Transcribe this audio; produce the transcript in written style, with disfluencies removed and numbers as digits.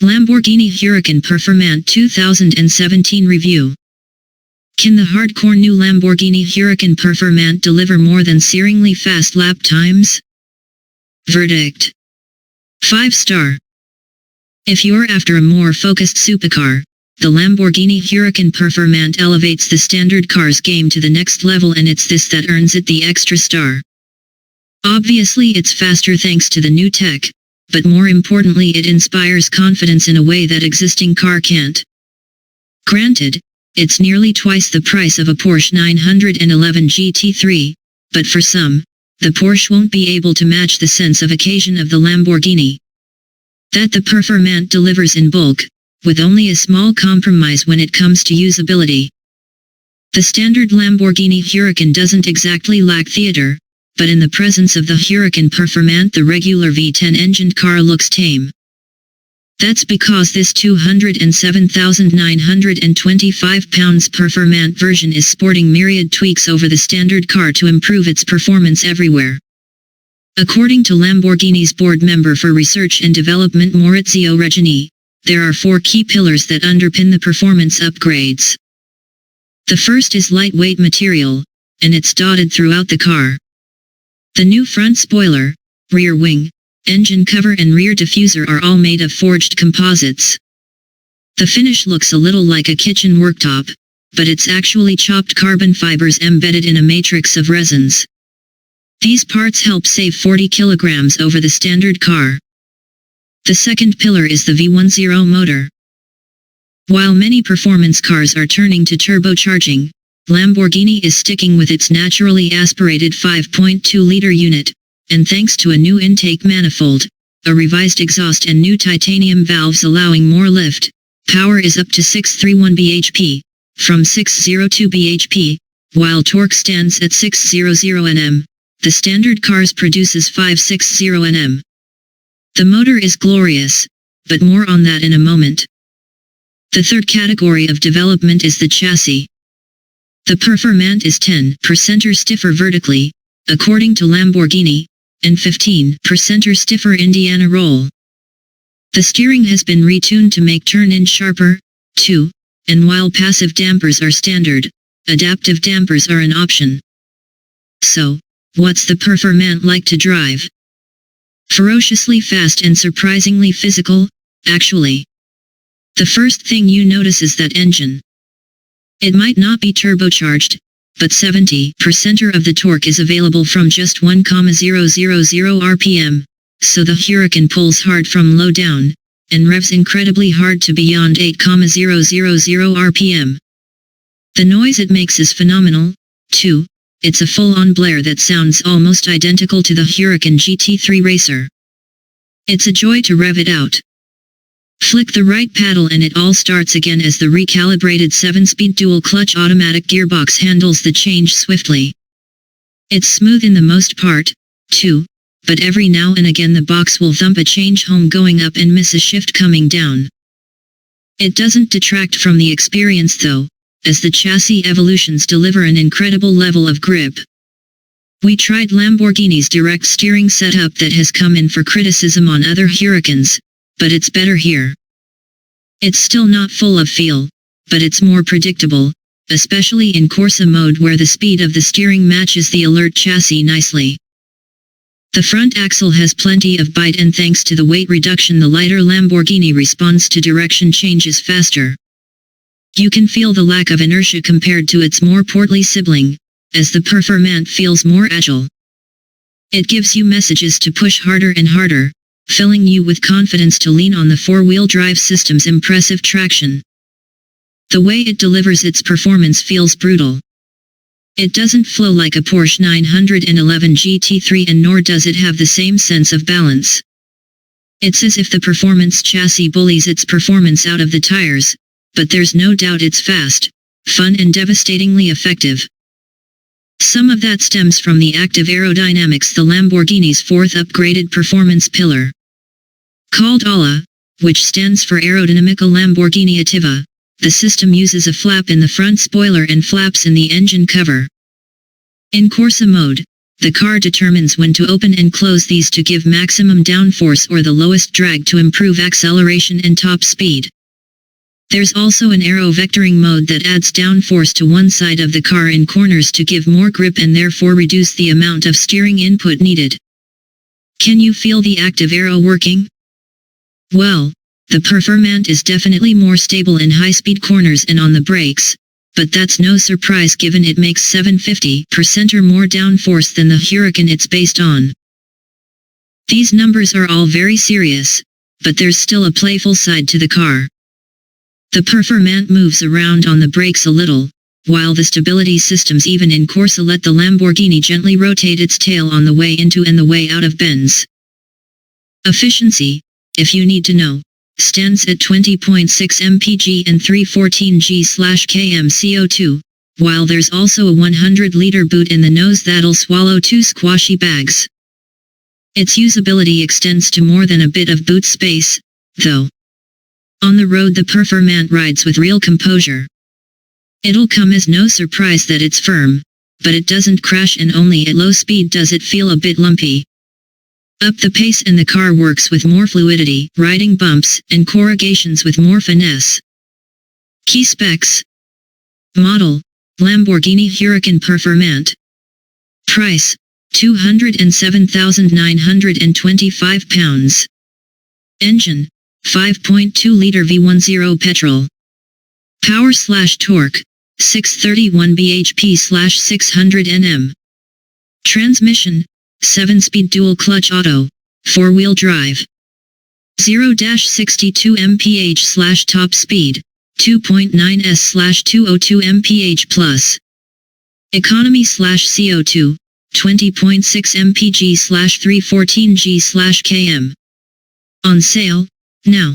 Lamborghini Huracan Performante 2017 Review. Can the hardcore new Lamborghini Huracan Performante deliver more than searingly fast lap times? Verdict: 5-star. If you're after a more focused supercar, the Lamborghini Huracan Performante elevates the standard cars game to the next level, and it's this that earns it the extra star. Obviously it's faster thanks to the new tech, but more importantly it inspires confidence in a way that existing car can't. Granted, it's nearly twice the price of a Porsche 911 GT3, but for some, the Porsche won't be able to match the sense of occasion of the Lamborghini. That the Performante delivers in bulk, with only a small compromise when it comes to usability. The standard Lamborghini Huracan doesn't exactly lack theater, but in the presence of the Huracan Performante the regular V10 engined car looks tame. That's because this 207,925 pounds Performante version is sporting myriad tweaks over the standard car to improve its performance everywhere. According to Lamborghini's board member for research and development Maurizio Reggiani, there are 4 key pillars that underpin the performance upgrades. The first is lightweight material, and it's dotted throughout the car. The new front spoiler, rear wing, engine cover and rear diffuser are all made of forged composites. The finish looks a little like a kitchen worktop, but it's actually chopped carbon fibers embedded in a matrix of resins. These parts help save 40 kilograms over the standard car. The second pillar is the V10 motor. While many performance cars are turning to turbocharging, Lamborghini is sticking with its naturally aspirated 5.2-liter unit, and thanks to a new intake manifold, a revised exhaust and new titanium valves allowing more lift, power is up to 631 bhp, from 602 bhp, while torque stands at 600 Nm. The standard cars produces 560 Nm. The motor is glorious, but more on that in a moment. The third category of development is the chassis. The Performante is 10% stiffer vertically, according to Lamborghini, and 15% stiffer Indiana roll. The steering has been retuned to make turn-in sharper, too, and while passive dampers are standard, adaptive dampers are an option. So, what's the Performante like to drive? Ferociously fast and surprisingly physical, actually. The first thing you notice is that engine. It might not be turbocharged, but 70% of the torque is available from just 1,000 RPM, so the Huracan pulls hard from low down, and revs incredibly hard to beyond 8,000 RPM. The noise it makes is phenomenal, too. It's a full-on blare that sounds almost identical to the Huracan GT3 Racer. It's a joy to rev it out. Flick the right paddle and it all starts again as the recalibrated 7-speed dual-clutch automatic gearbox handles the change swiftly. It's smooth in the most part, too, but every now and again the box will thump a change home going up and miss a shift coming down. It doesn't detract from the experience though, as the chassis evolutions deliver an incredible level of grip. We tried Lamborghini's direct steering setup that has come in for criticism on other Huracans, but it's better here. It's still not full of feel, but it's more predictable, especially in Corsa mode where the speed of the steering matches the alert chassis nicely. The front axle has plenty of bite, and thanks to the weight reduction the lighter Lamborghini responds to direction changes faster. You can feel the lack of inertia compared to its more portly sibling, as the Performante feels more agile. It gives you messages to push harder and harder, filling you with confidence to lean on the 4-wheel drive system's impressive traction. The way it delivers its performance feels brutal. It doesn't flow like a Porsche 911 GT3, and nor does it have the same sense of balance. It's as if the performance chassis bullies its performance out of the tires, but there's no doubt it's fast, fun and devastatingly effective. Some of that stems from the active aerodynamics, the Lamborghini's fourth upgraded performance pillar. Called ALA, which stands for Aerodinamica Lamborghini Attiva, the system uses a flap in the front spoiler and flaps in the engine cover. In Corsa mode, The car determines when to open and close these to give maximum downforce or the lowest drag to improve acceleration and top speed. There's also an aero vectoring mode that adds downforce to one side of the car in corners to give more grip and therefore reduce the amount of steering input needed. Can you feel the active aero working? Well, the Performante is definitely more stable in high-speed corners and on the brakes, but that's no surprise given it makes 750% or more downforce than the Huracan it's based on. These numbers are all very serious, but there's still a playful side to the car. The Performante moves around on the brakes a little, while the stability systems even in Corsa let the Lamborghini gently rotate its tail on the way into and the way out of bends. Efficiency, if you need to know, stands at 20.6 mpg and 314 g/km CO2, while there's also a 100-liter boot in the nose that'll swallow 2 squashy bags. Its usability extends to more than a bit of boot space, though. On the road the Performante rides with real composure. It'll come as no surprise that it's firm, but it doesn't crash and only at low speed does it feel a bit lumpy. Up the pace and the car works with more fluidity, riding bumps and corrugations with more finesse. Key specs. Model, Lamborghini Huracan Performante. Price, £207,925. Engine, 5.2-liter V10 petrol. Power/torque, 631 bhp/600 Nm. Transmission, 7-speed dual-clutch auto, 4-wheel drive. 0-62 mph/top speed, 2.9 s/202 mph+. Economy/CO2, 20.6 mpg/314 g/km. On sale, now.